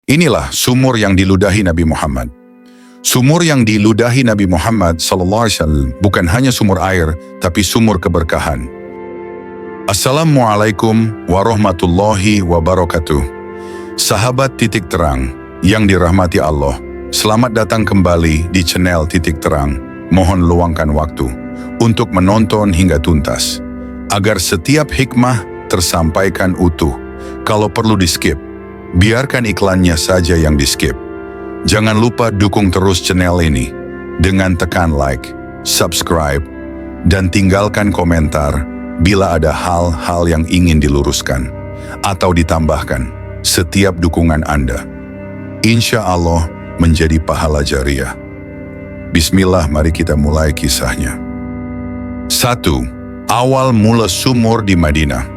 Inilah sumur yang diludahi Nabi Muhammad. Sumur yang diludahi Nabi Muhammad SAW bukan hanya sumur air, tapi sumur keberkahan. Assalamualaikum warahmatullahi wabarakatuh. Sahabat Titik Terang yang dirahmati Allah, selamat datang kembali di channel Titik Terang. Mohon luangkan waktu untuk menonton hingga tuntas, agar setiap hikmah tersampaikan utuh. Kalau perlu di-skip, biarkan iklannya saja yang di-skip. Jangan lupa dukung terus channel ini dengan tekan like, subscribe, dan tinggalkan komentar bila ada hal-hal yang ingin diluruskan atau ditambahkan. Setiap dukungan Anda, insya Allah menjadi pahala jariah. Bismillah, mari kita mulai kisahnya. 1. Awal mula sumur di Madinah.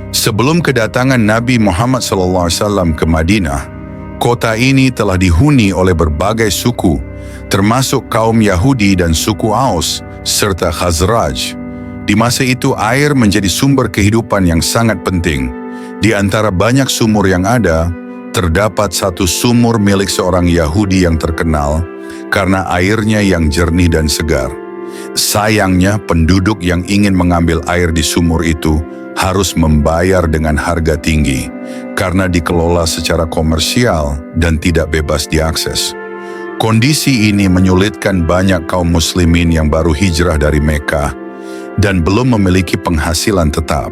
Sebelum kedatangan Nabi Muhammad SAW ke Madinah, kota ini telah dihuni oleh berbagai suku, termasuk kaum Yahudi dan suku Aus, serta Khazraj. Di masa itu air menjadi sumber kehidupan yang sangat penting. Di antara banyak sumur yang ada, terdapat satu sumur milik seorang Yahudi yang terkenal karena airnya yang jernih dan segar. Sayangnya, penduduk yang ingin mengambil air di sumur itu harus membayar dengan harga tinggi karena dikelola secara komersial dan tidak bebas diakses. Kondisi ini menyulitkan banyak kaum muslimin yang baru hijrah dari Mekah dan belum memiliki penghasilan tetap.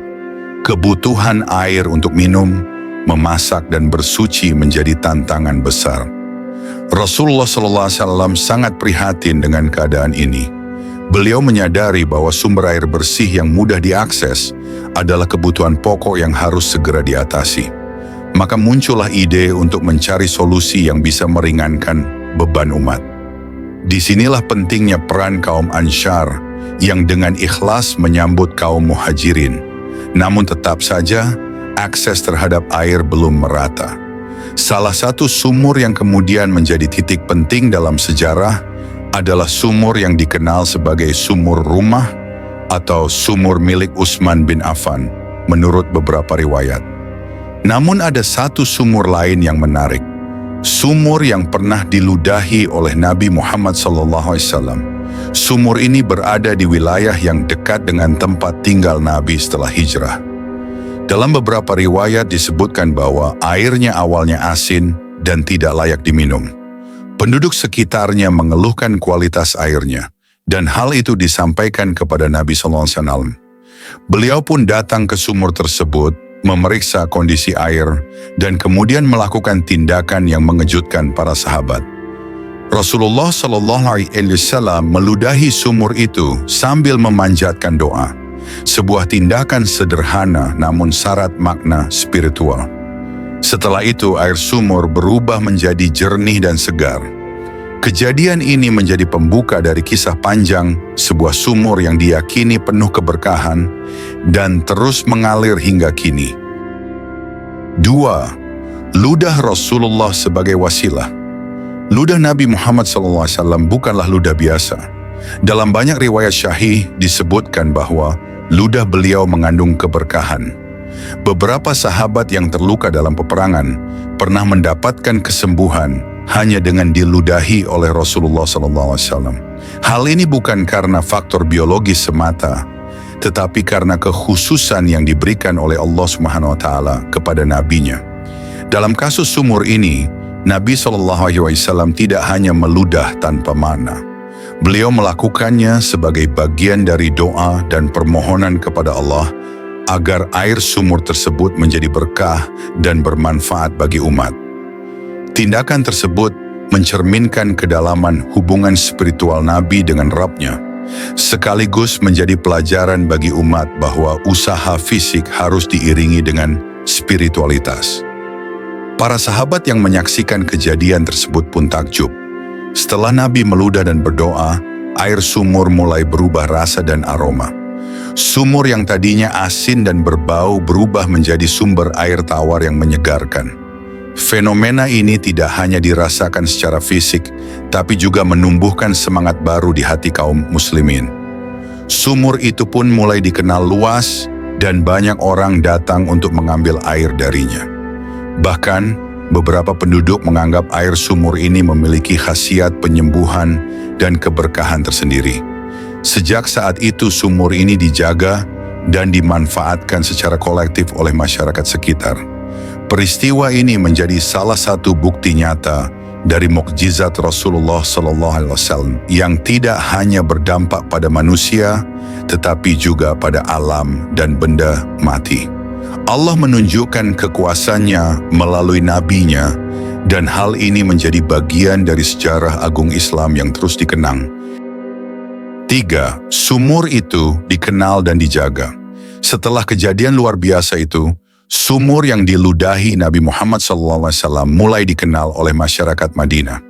Kebutuhan air untuk minum, memasak, dan bersuci menjadi tantangan besar. Rasulullah SAW sangat prihatin dengan keadaan ini. Beliau menyadari bahwa sumber air bersih yang mudah diakses adalah kebutuhan pokok yang harus segera diatasi. Maka muncullah ide untuk mencari solusi yang bisa meringankan beban umat. Disinilah pentingnya peran kaum Ansyar yang dengan ikhlas menyambut kaum Muhajirin. Namun tetap saja, akses terhadap air belum merata. Salah satu sumur yang kemudian menjadi titik penting dalam sejarah adalah sumur yang dikenal sebagai sumur rumah atau sumur milik Utsman bin Affan, menurut beberapa riwayat. Namun ada satu sumur lain yang menarik. Sumur yang pernah diludahi oleh Nabi Muhammad SAW. Sumur ini berada di wilayah yang dekat dengan tempat tinggal Nabi setelah hijrah. Dalam beberapa riwayat disebutkan bahwa airnya awalnya asin dan tidak layak diminum. Penduduk sekitarnya mengeluhkan kualitas airnya, dan hal itu disampaikan kepada Nabi SAW. Beliau pun datang ke sumur tersebut, memeriksa kondisi air, dan kemudian melakukan tindakan yang mengejutkan para sahabat. Rasulullah SAW meludahi sumur itu sambil memanjatkan doa. Sebuah tindakan sederhana namun syarat makna spiritual. Setelah itu air sumur berubah menjadi jernih dan segar. Kejadian ini menjadi pembuka dari kisah panjang sebuah sumur yang diyakini penuh keberkahan dan terus mengalir hingga kini. 2. Ludah Rasulullah sebagai wasilah. Ludah Nabi Muhammad SAW bukanlah ludah biasa. Dalam banyak riwayat syahih disebutkan bahwa ludah beliau mengandung keberkahan. Beberapa sahabat yang terluka dalam peperangan pernah mendapatkan kesembuhan hanya dengan diludahi oleh Rasulullah SAW. Hal ini bukan karena faktor biologis semata, tetapi karena kekhususan yang diberikan oleh Allah SWT kepada nabinya. Dalam kasus sumur ini, Nabi SAW tidak hanya meludah tanpa makna. Beliau melakukannya sebagai bagian dari doa dan permohonan kepada Allah agar air sumur tersebut menjadi berkah dan bermanfaat bagi umat. Tindakan tersebut mencerminkan kedalaman hubungan spiritual Nabi dengan Rabb-Nya, sekaligus menjadi pelajaran bagi umat bahwa usaha fisik harus diiringi dengan spiritualitas. Para sahabat yang menyaksikan kejadian tersebut pun takjub. Setelah Nabi meludah dan berdoa, air sumur mulai berubah rasa dan aroma. Sumur yang tadinya asin dan berbau berubah menjadi sumber air tawar yang menyegarkan. Fenomena ini tidak hanya dirasakan secara fisik, tapi juga menumbuhkan semangat baru di hati kaum muslimin. Sumur itu pun mulai dikenal luas dan banyak orang datang untuk mengambil air darinya. Bahkan, Beberapa penduduk menganggap air sumur ini memiliki khasiat penyembuhan dan keberkahan tersendiri. Sejak saat itu sumur ini dijaga dan dimanfaatkan secara kolektif oleh masyarakat sekitar. Peristiwa ini menjadi salah satu bukti nyata dari mukjizat Rasulullah SAW yang tidak hanya berdampak pada manusia, tetapi juga pada alam dan benda mati. Allah menunjukkan kekuasaannya melalui nabinya, dan hal ini menjadi bagian dari sejarah agung Islam yang terus dikenang. 3. Sumur itu dikenal dan dijaga. Setelah kejadian luar biasa itu, sumur yang diludahi Nabi Muhammad SAW mulai dikenal oleh masyarakat Madinah.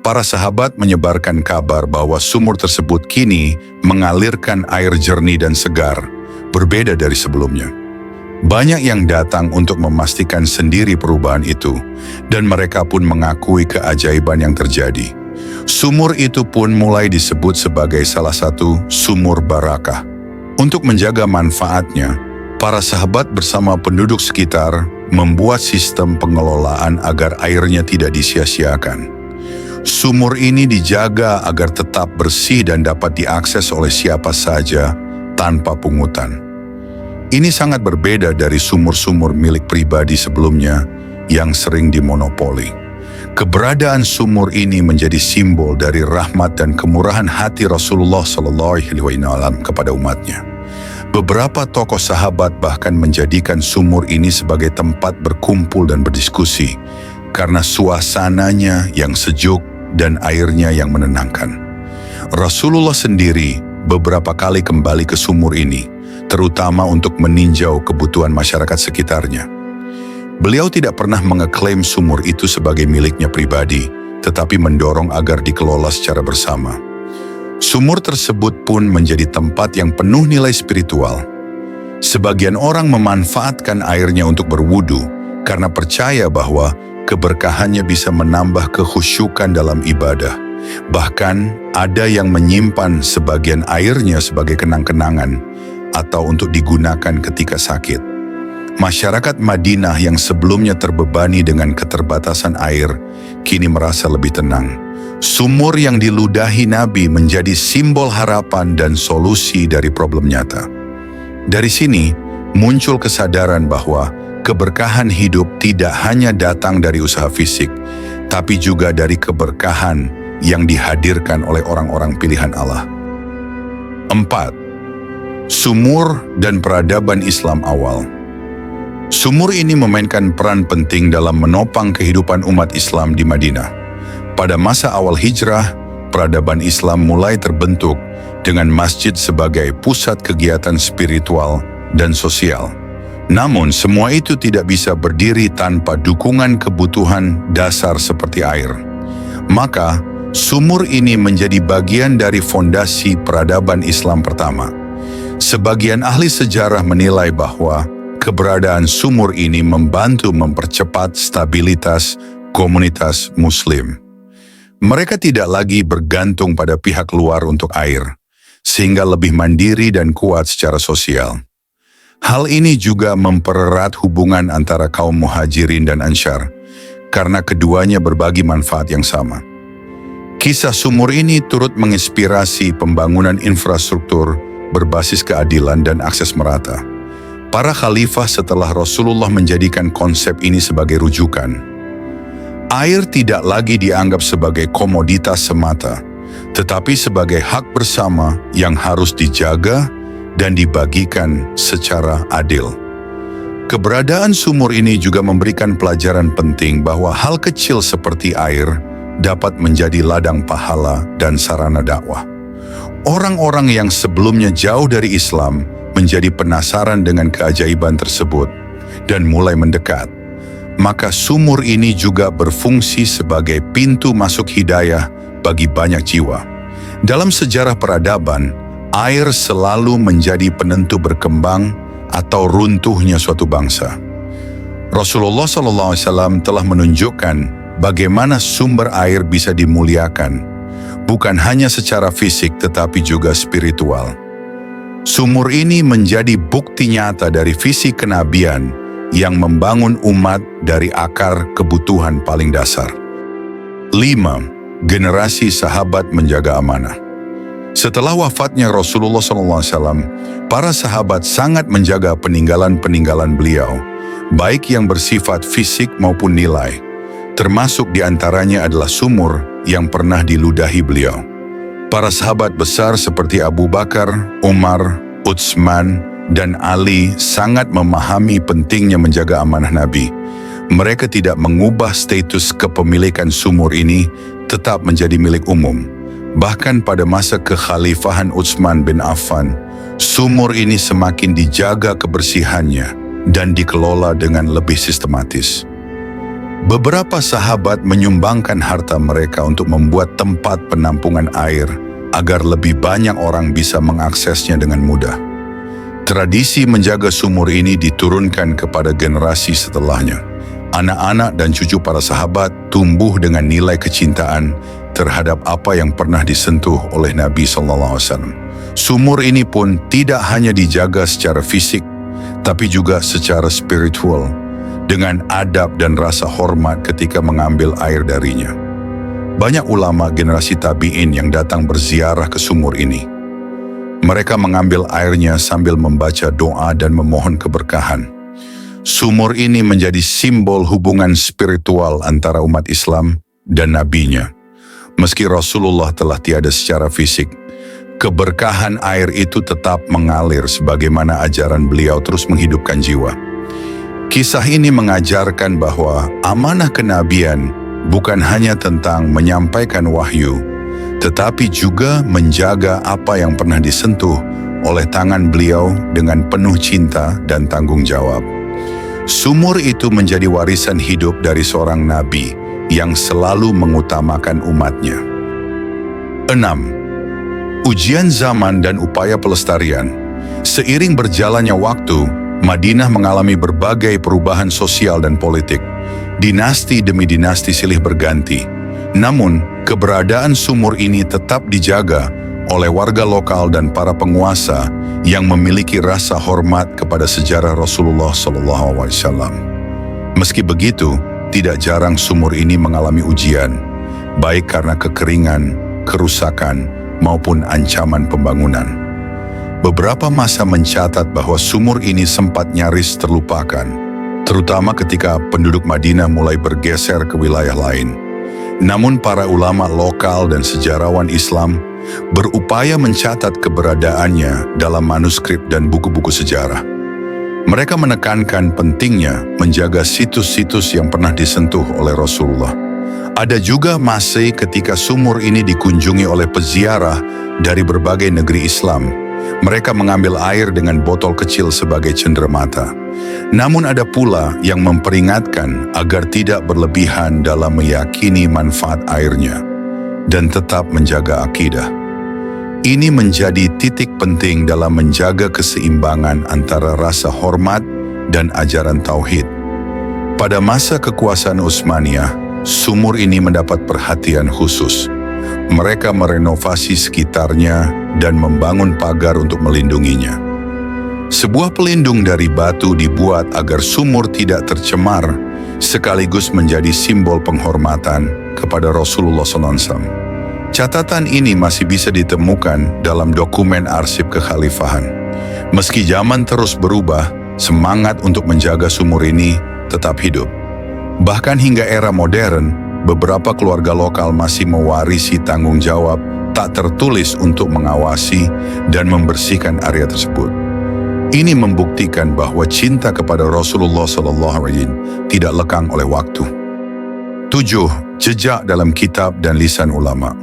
Para sahabat menyebarkan kabar bahwa sumur tersebut kini mengalirkan air jernih dan segar, berbeda dari sebelumnya. Banyak yang datang untuk memastikan sendiri perubahan itu, dan mereka pun mengakui keajaiban yang terjadi. Sumur itu pun mulai disebut sebagai salah satu sumur barakah. Untuk menjaga manfaatnya, para sahabat bersama penduduk sekitar membuat sistem pengelolaan agar airnya tidak disia-siakan. Sumur ini dijaga agar tetap bersih dan dapat diakses oleh siapa saja tanpa pungutan. Ini sangat berbeda dari sumur-sumur milik pribadi sebelumnya yang sering dimonopoli. Keberadaan sumur ini menjadi simbol dari rahmat dan kemurahan hati Rasulullah SAW kepada umatnya. Beberapa tokoh sahabat bahkan menjadikan sumur ini sebagai tempat berkumpul dan berdiskusi karena suasananya yang sejuk dan airnya yang menenangkan. Rasulullah sendiri beberapa kali kembali ke sumur ini, terutama untuk meninjau kebutuhan masyarakat sekitarnya. Beliau tidak pernah mengeklaim sumur itu sebagai miliknya pribadi, tetapi mendorong agar dikelola secara bersama. Sumur tersebut pun menjadi tempat yang penuh nilai spiritual. Sebagian orang memanfaatkan airnya untuk berwudu karena percaya bahwa keberkahannya bisa menambah kekhusyukan dalam ibadah. Bahkan ada yang menyimpan sebagian airnya sebagai kenang-kenangan atau untuk digunakan ketika sakit. Masyarakat Madinah yang sebelumnya terbebani dengan keterbatasan air, kini merasa lebih tenang. Sumur yang diludahi Nabi menjadi simbol harapan dan solusi dari problem nyata. Dari sini, muncul kesadaran bahwa keberkahan hidup tidak hanya datang dari usaha fisik, tapi juga dari keberkahan yang dihadirkan oleh orang-orang pilihan Allah. 4. Sumur dan peradaban Islam awal. Sumur ini memainkan peran penting dalam menopang kehidupan umat Islam di Madinah. Pada masa awal hijrah, peradaban Islam mulai terbentuk dengan masjid sebagai pusat kegiatan spiritual dan sosial. Namun, semua itu tidak bisa berdiri tanpa dukungan kebutuhan dasar seperti air. Maka, sumur ini menjadi bagian dari fondasi peradaban Islam pertama. Sebagian ahli sejarah menilai bahwa keberadaan sumur ini membantu mempercepat stabilitas komunitas Muslim. Mereka tidak lagi bergantung pada pihak luar untuk air, sehingga lebih mandiri dan kuat secara sosial. Hal ini juga mempererat hubungan antara kaum Muhajirin dan Ansyar, karena keduanya berbagi manfaat yang sama. Kisah sumur ini turut menginspirasi pembangunan infrastruktur berbasis keadilan dan akses merata. Para khalifah setelah Rasulullah menjadikan konsep ini sebagai rujukan. Air tidak lagi dianggap sebagai komoditas semata, tetapi sebagai hak bersama yang harus dijaga dan dibagikan secara adil. Keberadaan sumur ini juga memberikan pelajaran penting bahwa hal kecil seperti air dapat menjadi ladang pahala dan sarana dakwah. Orang-orang yang sebelumnya jauh dari Islam menjadi penasaran dengan keajaiban tersebut dan mulai mendekat. Maka sumur ini juga berfungsi sebagai pintu masuk hidayah bagi banyak jiwa. Dalam sejarah peradaban, air selalu menjadi penentu berkembang atau runtuhnya suatu bangsa. Rasulullah SAW telah menunjukkan bagaimana sumber air bisa dimuliakan, bukan hanya secara fisik tetapi juga spiritual. Sumur ini menjadi bukti nyata dari visi kenabian yang membangun umat dari akar kebutuhan paling dasar. 5. Generasi sahabat menjaga amanah. Setelah wafatnya Rasulullah SAW, para sahabat sangat menjaga peninggalan-peninggalan beliau, baik yang bersifat fisik maupun nilai, termasuk diantaranya adalah sumur yang pernah diludahi beliau. Para sahabat besar seperti Abu Bakar, Umar, Utsman, dan Ali sangat memahami pentingnya menjaga amanah Nabi. Mereka tidak mengubah status kepemilikan sumur ini tetap menjadi milik umum. Bahkan pada masa kekhalifahan Utsman bin Affan, sumur ini semakin dijaga kebersihannya dan dikelola dengan lebih sistematis. Beberapa sahabat menyumbangkan harta mereka untuk membuat tempat penampungan air agar lebih banyak orang bisa mengaksesnya dengan mudah. Tradisi menjaga sumur ini diturunkan kepada generasi setelahnya. Anak-anak dan cucu para sahabat tumbuh dengan nilai kecintaan terhadap apa yang pernah disentuh oleh Nabi SAW. Sumur ini pun tidak hanya dijaga secara fisik, tapi juga secara spiritual, dengan adab dan rasa hormat ketika mengambil air darinya. Banyak ulama generasi tabi'in yang datang berziarah ke sumur ini. Mereka mengambil airnya sambil membaca doa dan memohon keberkahan. Sumur ini menjadi simbol hubungan spiritual antara umat Islam dan nabinya. Meski Rasulullah telah tiada secara fisik, keberkahan air itu tetap mengalir sebagaimana ajaran beliau terus menghidupkan jiwa. Kisah ini mengajarkan bahwa amanah kenabian bukan hanya tentang menyampaikan wahyu, tetapi juga menjaga apa yang pernah disentuh oleh tangan beliau dengan penuh cinta dan tanggung jawab. Sumur itu menjadi warisan hidup dari seorang nabi yang selalu mengutamakan umatnya. 6. Ujian zaman dan upaya pelestarian. Seiring berjalannya waktu, Madinah mengalami berbagai perubahan sosial dan politik. Dinasti demi dinasti silih berganti. Namun, keberadaan sumur ini tetap dijaga oleh warga lokal dan para penguasa yang memiliki rasa hormat kepada sejarah Rasulullah SAW. Meski begitu, tidak jarang sumur ini mengalami ujian, baik karena kekeringan, kerusakan, maupun ancaman pembangunan. Beberapa masa mencatat bahwa sumur ini sempat nyaris terlupakan, terutama ketika penduduk Madinah mulai bergeser ke wilayah lain. Namun para ulama lokal dan sejarawan Islam berupaya mencatat keberadaannya dalam manuskrip dan buku-buku sejarah. Mereka menekankan pentingnya menjaga situs-situs yang pernah disentuh oleh Rasulullah. Ada juga masa ketika sumur ini dikunjungi oleh peziarah dari berbagai negeri Islam. Mereka mengambil air dengan botol kecil sebagai cenderamata. Namun ada pula yang memperingatkan agar tidak berlebihan dalam meyakini manfaat airnya dan tetap menjaga akidah. Ini menjadi titik penting dalam menjaga keseimbangan antara rasa hormat dan ajaran tauhid. Pada masa kekuasaan Utsmaniyah, sumur ini mendapat perhatian khusus. Mereka merenovasi sekitarnya dan membangun pagar untuk melindunginya. Sebuah pelindung dari batu dibuat agar sumur tidak tercemar, sekaligus menjadi simbol penghormatan kepada Rasulullah SAW. Catatan ini masih bisa ditemukan dalam dokumen arsip kekhalifahan. Meski zaman terus berubah, semangat untuk menjaga sumur ini tetap hidup. Bahkan hingga era modern, beberapa keluarga lokal masih mewarisi tanggung jawab tak tertulis untuk mengawasi dan membersihkan area tersebut. Ini membuktikan bahwa cinta kepada Rasulullah SAW tidak lekang oleh waktu. 7. Jejak dalam kitab dan lisan ulama.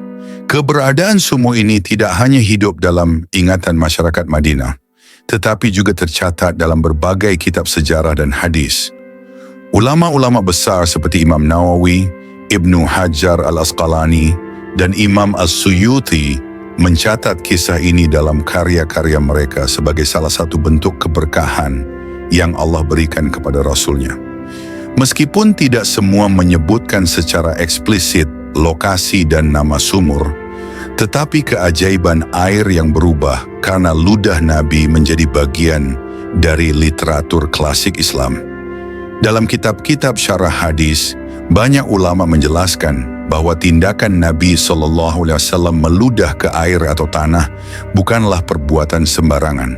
Keberadaan sumur ini tidak hanya hidup dalam ingatan masyarakat Madinah, tetapi juga tercatat dalam berbagai kitab sejarah dan hadis. Ulama-ulama besar seperti Imam Nawawi, Ibnu Hajar al-Asqalani, dan Imam As-Suyuti mencatat kisah ini dalam karya-karya mereka sebagai salah satu bentuk keberkahan yang Allah berikan kepada Rasulnya. Meskipun tidak semua menyebutkan secara eksplisit lokasi dan nama sumur, tetapi keajaiban air yang berubah karena ludah Nabi menjadi bagian dari literatur klasik Islam. Dalam kitab-kitab syarah hadis, banyak ulama menjelaskan bahwa tindakan Nabi SAW meludah ke air atau tanah bukanlah perbuatan sembarangan.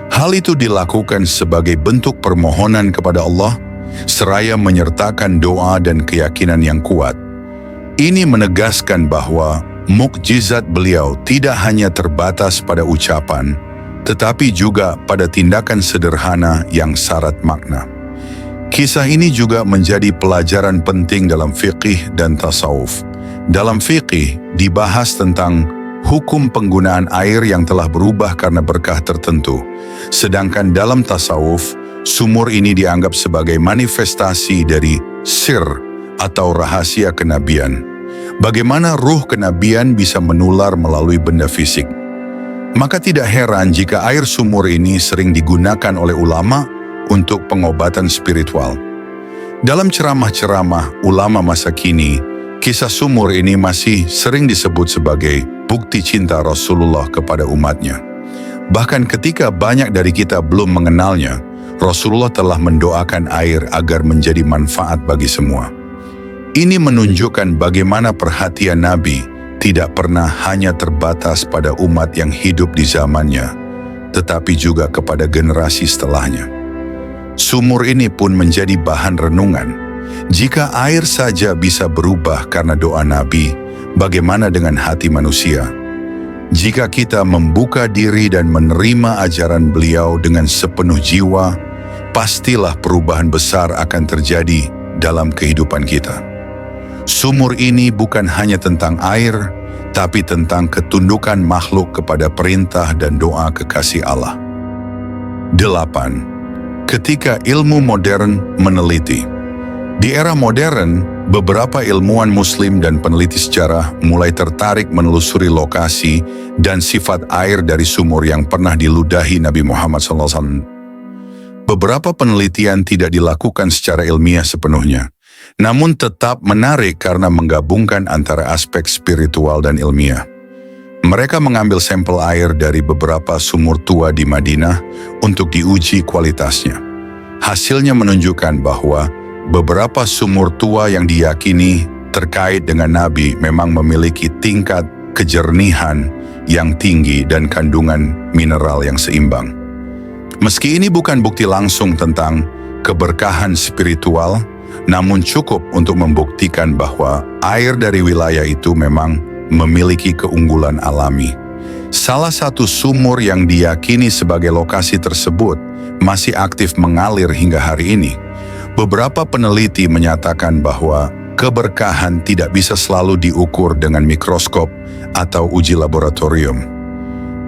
Hal itu dilakukan sebagai bentuk permohonan kepada Allah, seraya menyertakan doa dan keyakinan yang kuat. Ini menegaskan bahwa mukjizat beliau tidak hanya terbatas pada ucapan, tetapi juga pada tindakan sederhana yang syarat makna. Kisah ini juga menjadi pelajaran penting dalam fiqih dan tasawuf. Dalam fiqih dibahas tentang hukum penggunaan air yang telah berubah karena berkah tertentu. Sedangkan dalam tasawuf, sumur ini dianggap sebagai manifestasi dari sir atau rahasia kenabian. Bagaimana ruh kenabian bisa menular melalui benda fisik. Maka tidak heran jika air sumur ini sering digunakan oleh ulama untuk pengobatan spiritual. Dalam ceramah-ceramah ulama masa kini, kisah sumur ini masih sering disebut sebagai bukti cinta Rasulullah kepada umatnya. Bahkan ketika banyak dari kita belum mengenalnya, Rasulullah telah mendoakan air agar menjadi manfaat bagi semua. Ini menunjukkan bagaimana perhatian Nabi tidak pernah hanya terbatas pada umat yang hidup di zamannya, tetapi juga kepada generasi setelahnya. Sumur ini pun menjadi bahan renungan. Jika air saja bisa berubah karena doa Nabi, bagaimana dengan hati manusia? Jika kita membuka diri dan menerima ajaran beliau dengan sepenuh jiwa, pastilah perubahan besar akan terjadi dalam kehidupan kita. Sumur ini bukan hanya tentang air, tapi tentang ketundukan makhluk kepada perintah dan doa kekasih Allah. 8. Ketika ilmu modern meneliti. Di era modern, beberapa ilmuwan muslim dan peneliti sejarah mulai tertarik menelusuri lokasi dan sifat air dari sumur yang pernah diludahi Nabi Muhammad SAW. Beberapa penelitian tidak dilakukan secara ilmiah sepenuhnya, namun tetap menarik karena menggabungkan antara aspek spiritual dan ilmiah. Mereka mengambil sampel air dari beberapa sumur tua di Madinah untuk diuji kualitasnya. Hasilnya menunjukkan bahwa beberapa sumur tua yang diyakini terkait dengan Nabi memang memiliki tingkat kejernihan yang tinggi dan kandungan mineral yang seimbang. Meski ini bukan bukti langsung tentang keberkahan spiritual, namun cukup untuk membuktikan bahwa air dari wilayah itu memang memiliki keunggulan alami. Salah satu sumur yang diyakini sebagai lokasi tersebut masih aktif mengalir hingga hari ini. Beberapa peneliti menyatakan bahwa keberkahan tidak bisa selalu diukur dengan mikroskop atau uji laboratorium.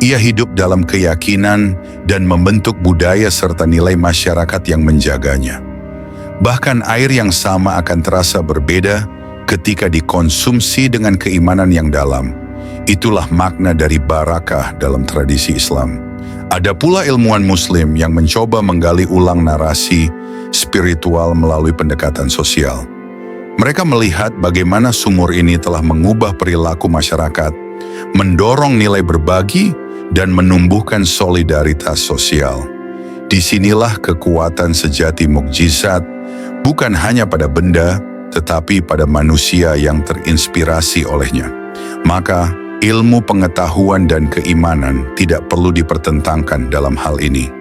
Ia hidup dalam keyakinan dan membentuk budaya serta nilai masyarakat yang menjaganya. Bahkan air yang sama akan terasa berbeda ketika dikonsumsi dengan keimanan yang dalam. Itulah makna dari barakah dalam tradisi Islam. Ada pula ilmuwan muslim yang mencoba menggali ulang narasi spiritual melalui pendekatan sosial. Mereka melihat bagaimana sumur ini telah mengubah perilaku masyarakat, mendorong nilai berbagi, dan menumbuhkan solidaritas sosial. Disinilah kekuatan sejati mukjizat, bukan hanya pada benda, tetapi pada manusia yang terinspirasi olehnya. Maka, ilmu pengetahuan dan keimanan tidak perlu dipertentangkan dalam hal ini.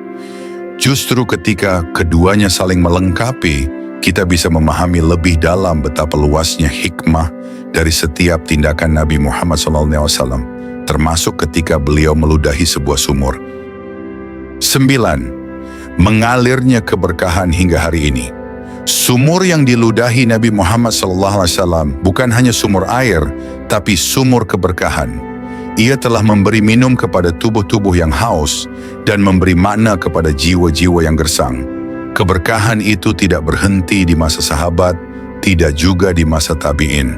Justru ketika keduanya saling melengkapi, kita bisa memahami lebih dalam betapa luasnya hikmah dari setiap tindakan Nabi Muhammad SAW, termasuk ketika beliau meludahi sebuah sumur. 9. Mengalirnya keberkahan hingga hari ini. Sumur yang diludahi Nabi Muhammad SAW bukan hanya sumur air, tapi sumur keberkahan. Ia telah memberi minum kepada tubuh-tubuh yang haus dan memberi makna kepada jiwa-jiwa yang gersang. Keberkahan itu tidak berhenti di masa sahabat, tidak juga di masa tabi'in.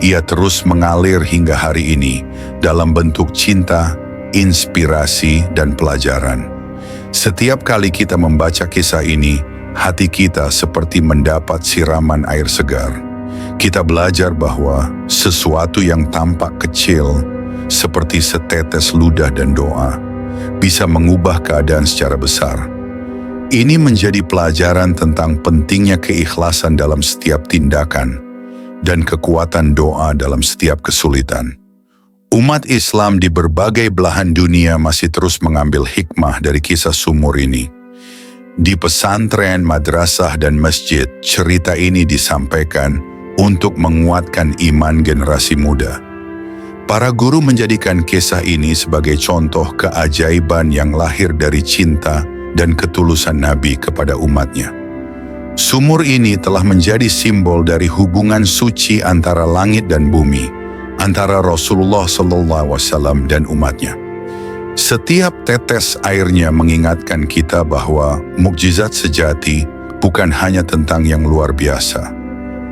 Ia terus mengalir hingga hari ini dalam bentuk cinta, inspirasi, dan pelajaran. Setiap kali kita membaca kisah ini, hati kita seperti mendapat siraman air segar. Kita belajar bahwa sesuatu yang tampak kecil, seperti setetes ludah dan doa, bisa mengubah keadaan secara besar. Ini menjadi pelajaran tentang pentingnya keikhlasan dalam setiap tindakan dan kekuatan doa dalam setiap kesulitan. Umat Islam di berbagai belahan dunia masih terus mengambil hikmah dari kisah sumur ini. Di pesantren, madrasah, dan masjid, cerita ini disampaikan untuk menguatkan iman generasi muda. Para guru menjadikan kisah ini sebagai contoh keajaiban yang lahir dari cinta dan ketulusan Nabi kepada umatnya. Sumur ini telah menjadi simbol dari hubungan suci antara langit dan bumi, antara Rasulullah SAW dan umatnya. Setiap tetes airnya mengingatkan kita bahwa mukjizat sejati bukan hanya tentang yang luar biasa,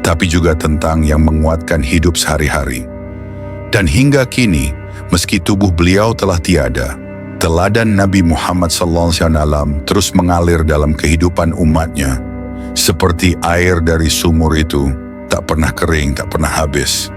tapi juga tentang yang menguatkan hidup sehari-hari. Dan hingga kini, meski tubuh beliau telah tiada, teladan Nabi Muhammad SAW terus mengalir dalam kehidupan umatnya, seperti air dari sumur itu tak pernah kering, tak pernah habis.